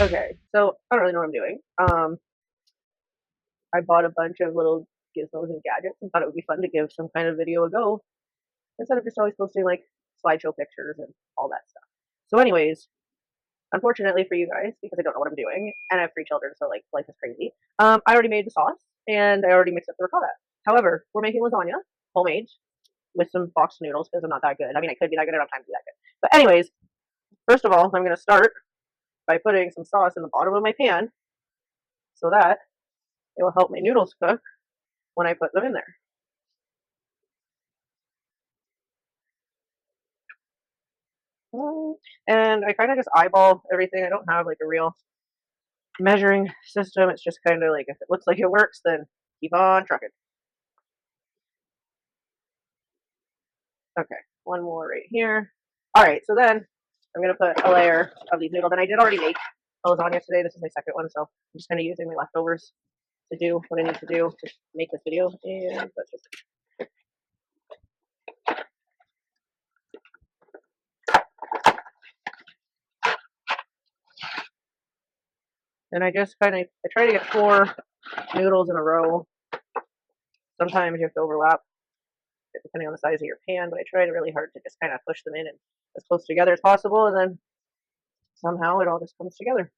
Okay, so I don't really know what I'm doing. I bought a bunch of little gizmos and gadgets and thought it would be fun to give some kind of video a go instead of just always posting like slideshow pictures and all that stuff. So, anyways, unfortunately for you guys, because I don't know what I'm doing and I have 3 children, so like life is crazy. I already made the sauce and I already mixed up the ricotta. However, we're making lasagna, homemade, with some boxed noodles because I'm not that good. I mean, I could be that good. I don't have time to be that good. But anyways, first of all, I'm going to start by putting some sauce in the bottom of my pan so that it will help my noodles cook when I put them in there. And I kind of just eyeball everything. I don't have like a real measuring system. It's just kind of like if it looks like it works, then keep on trucking. Okay, one more right here. All right, so then I'm gonna put a layer of these noodles, and I did already make a lasagna today. This is my second one, so I'm just kind of using my leftovers to do what I need to do to make this video. And let's just and I just kind of I try to get 4 noodles in a row. Sometimes you have to overlap depending on the size of your pan, but I tried really hard to just kind of push them in and as close together as possible, and then somehow it all just comes together.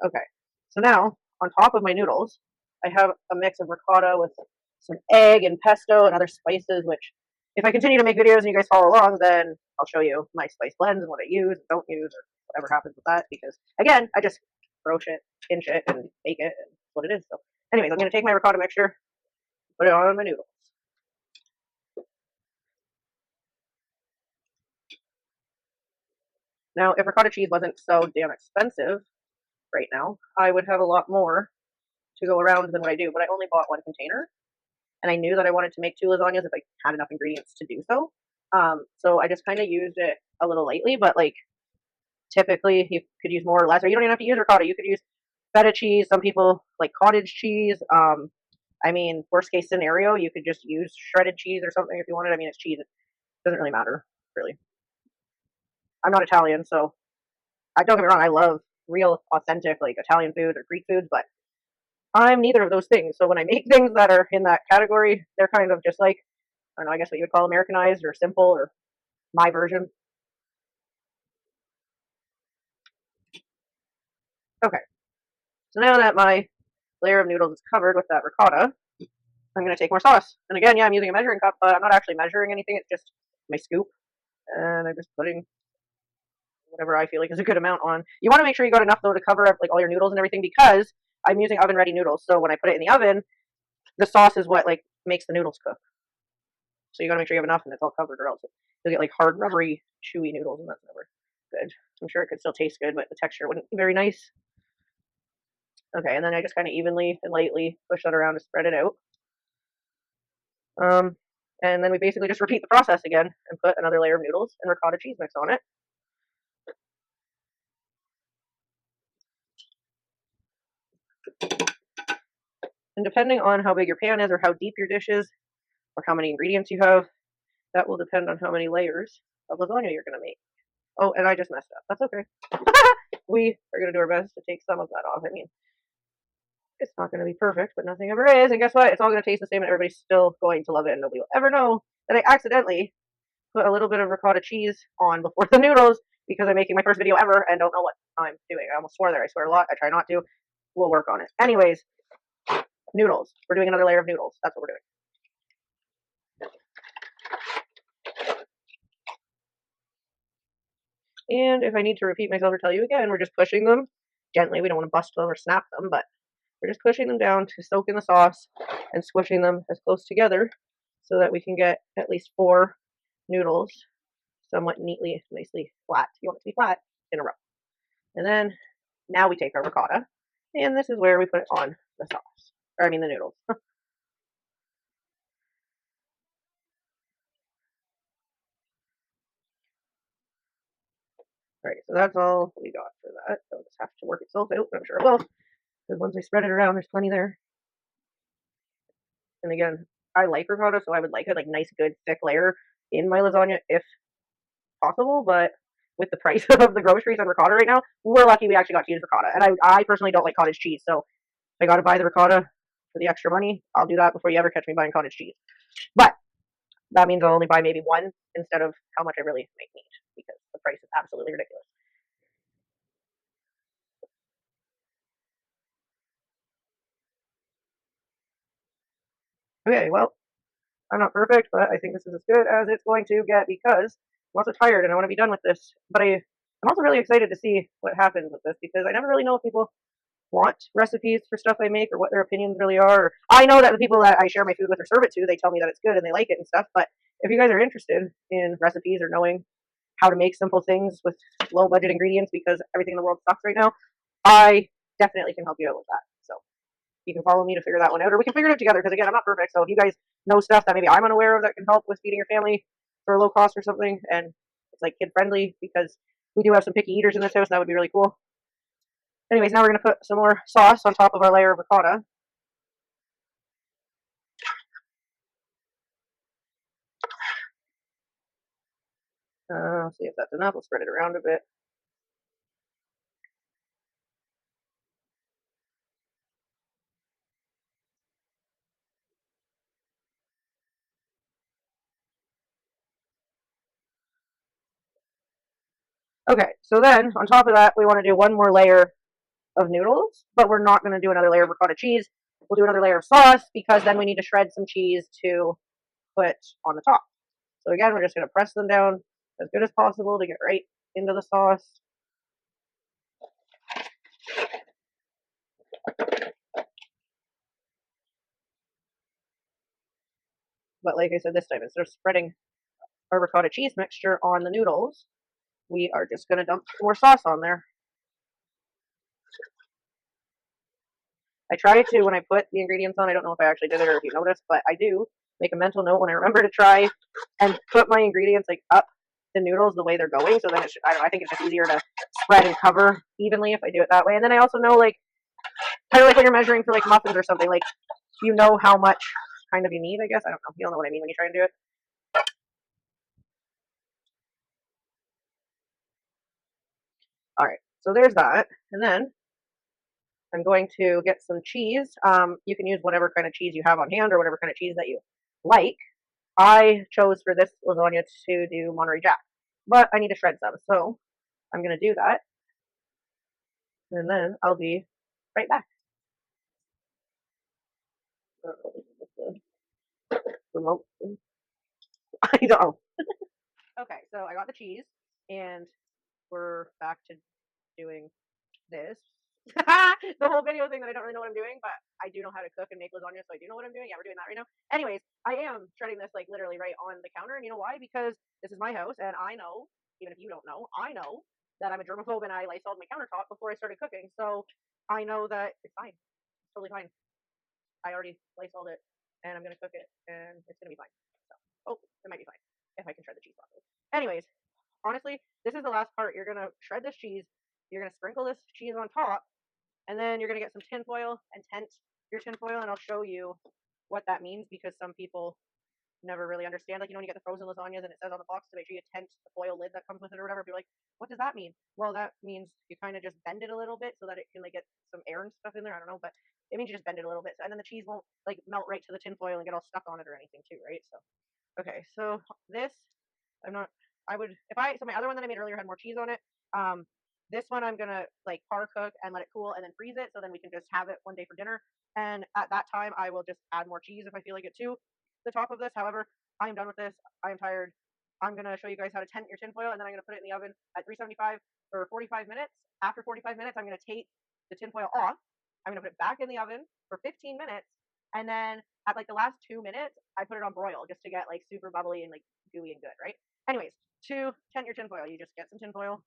Okay, so now on top of my noodles, I have a mix of ricotta with some egg and pesto and other spices, which if I continue to make videos and you guys follow along, then I'll show you my spice blends and what I use and don't use or whatever happens with that, because again, I just broach it, pinch it, and bake it, and that's what it is. So anyways, I'm going to take my ricotta mixture, put it on my noodles. Now, if ricotta cheese wasn't so damn expensive right now, I would have a lot more to go around than what I do, but I only bought 1 container, and I knew that I wanted to make 2 lasagnas if I had enough ingredients to do so. So I just kind of used it a little lightly, but like typically you could use more or less, or you don't even have to use ricotta. You could use feta cheese. Some people like cottage cheese. I mean, worst case scenario, you could just use shredded cheese or something if you wanted. I mean, it's cheese. It doesn't really matter, really. I'm not Italian, so I don't get me wrong. I love real, authentic, like Italian food or Greek foods, but I'm neither of those things. So when I make things that are in that category, they're kind of just like, I don't know, I guess what you would call Americanized or simple or my version. Okay, so now that my layer of noodles is covered with that ricotta, I'm going to take more sauce. And again, yeah, I'm using a measuring cup, but I'm not actually measuring anything. It's just my scoop. And I'm just putting whatever I feel like is a good amount on. You want to make sure you got enough though to cover up like all your noodles and everything, because I'm using oven ready noodles. So when I put it in the oven, the sauce is what like makes the noodles cook. So you got to make sure you have enough and it's all covered, or else you'll get like hard, rubbery, chewy noodles, and that's never good. I'm sure it could still taste good, but the texture wouldn't be very nice. Okay, and then I just kind of evenly and lightly push that around to spread it out. Um, and then we basically just repeat the process again and put another layer of noodles and ricotta cheese mix on it. And depending on how big your pan is or how deep your dish is or how many ingredients you have, that will depend on how many layers of lasagna you're going to make. Oh, and I just messed up. That's okay. We are going to do our best to take some of that off. I mean, it's not going to be perfect, but nothing ever is. And guess what? It's all going to taste the same and everybody's still going to love it. And nobody will ever know that I accidentally put a little bit of ricotta cheese on before the noodles because I'm making my first video ever and don't know what I'm doing. I almost swore there. I swear a lot. I try not to. We'll work on it. Anyways, noodles. We're doing another layer of noodles. That's what we're doing. And if I need to repeat myself or tell you again, we're just pushing them gently. We don't want to bust them or snap them, but we're just pushing them down to soak in the sauce and squishing them as close together so that we can get at least 4 noodles somewhat neatly, nicely flat. You want it to be flat in a row. And then now we take our ricotta, and this is where we put it on the sauce, or I mean the noodles. Alright, so that's all we got for that. It'll just have to work itself out, but I'm sure it will, because once I spread it around, there's plenty there. And again, I like ricotta, so I would like a nice, good, thick layer in my lasagna if possible, but with the price of the groceries and ricotta right now, we're lucky we actually got to use ricotta. And I personally don't like cottage cheese, so if I got to buy the ricotta for the extra money, I'll do that before you ever catch me buying cottage cheese. But that means I'll only buy maybe one instead of how much I really might need because the price is absolutely ridiculous. Okay, well, I'm not perfect, but I think this is as good as it's going to get because I'm also tired and I want to be done with this. But I'm also really excited to see what happens with this because I never really know if people want recipes for stuff I make or what their opinions really are. I know that the people that I share my food with or serve it to, they tell me that it's good and they like it and stuff. But if you guys are interested in recipes or knowing how to make simple things with low budget ingredients because everything in the world sucks right now, I definitely can help you out with that. So you can follow me to figure that one out, or we can figure it out together. Because again, I'm not perfect. So if you guys know stuff that maybe I'm unaware of that can help with feeding your family for a low cost or something, and it's like kid friendly because we do have some picky eaters in this house, that would be really cool. Anyways, now we're gonna put some more sauce on top of our layer of ricotta. See if that's enough. We'll spread it around a bit. Okay, so then on top of that, we want to do one more layer of noodles, but we're not going to do another layer of ricotta cheese. We'll do another layer of sauce because then we need to shred some cheese to put on the top. So again, we're just going to press them down as good as possible to get right into the sauce. But like I said, this time instead of spreading our ricotta cheese mixture on the noodles, we are just going to dump more sauce on there. I try to, when I put the ingredients on, I don't know if I actually did it or if you noticed, but I do make a mental note when I remember to try and put my ingredients like up the noodles the way they're going. So then it should, I don't know, I think it's just easier to spread and cover evenly if I do it that way. And then I also know like, kind of like when you're measuring for like muffins or something, like you know how much kind of you need, I guess. I don't know. You don't know what I mean when you try and do it. All right, so there's that. And then I'm going to get some cheese. You can use whatever kind of cheese you have on hand or whatever kind of cheese that you like. I chose for this lasagna to do Monterey Jack, but I need to shred some, so I'm going to do that, and then I'll be right back. Remote. I don't know. Okay, so I got the cheese, and we're back to doing this. The whole video thing that I don't really know what I'm doing, but I do know how to cook and make lasagna, so I do know what I'm doing. Yeah, we're doing that right now. Anyways, I am shredding this like literally right on the counter, and you know why? Because this is my house, and I know, even if you don't know, I know that I'm a germaphobe and I Lysoled my countertop before I started cooking, so I know that it's fine. It's totally fine. I already Lysoled it, and I'm gonna cook it, and it's gonna be fine. So, oh, it might be fine if I can shred the cheese properly. Anyways, honestly, this is the last part. You're gonna shred this cheese. You're gonna sprinkle this cheese on top, and then you're gonna get some tinfoil and tent your tinfoil, and I'll show you what that means because some people never really understand. Like, you know, when you get the frozen lasagnas and it says on the box to make sure you tent the foil lid that comes with it or whatever, be like, what does that mean? Well, that means you kind of just bend it a little bit so that it can like get some air and stuff in there. I don't know, but it means you just bend it a little bit, and then the cheese won't like melt right to the tinfoil and get all stuck on it or anything too, right? So, okay, so this I'm not. I would if I so my other one that I made earlier had more cheese on it. This one I'm gonna like par cook and let it cool and then freeze it so then we can just have it one day for dinner. And at that time I will just add more cheese if I feel like it too. The top of this, however, I am done with this. I am tired. I'm gonna show you guys how to tent your tinfoil and then I'm gonna put it in the oven at 375 for 45 minutes. After 45 minutes, I'm gonna take the tinfoil off. I'm gonna put it back in the oven for 15 minutes, and then at like the last 2 minutes, I put it on broil just to get like super bubbly and like gooey and good, right? Anyways, to tent your tinfoil, you just get some tinfoil.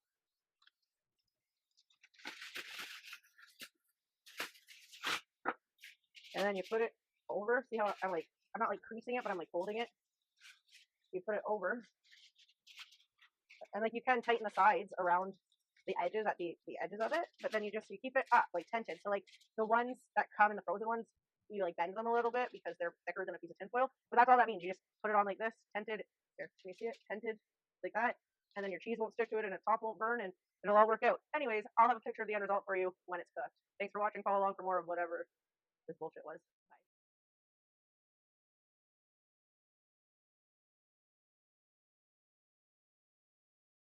And then you put it over. See how I'm not like creasing it, but I'm like folding it. You put it over. And like you can tighten the sides around the edges at the edges of it, but then you keep it up, like tented. So like the ones that come in the frozen ones, you like bend them a little bit because they're thicker than a piece of tinfoil. But that's all that means. You just put it on like this, tented. Here, can you see it? Tented like that. and then your cheese won't stick to it and its top won't burn, and it'll all work out. Anyways, I'll have a picture of the end result for you when it's cooked. Thanks for watching. Follow along for more of whatever this bullshit was.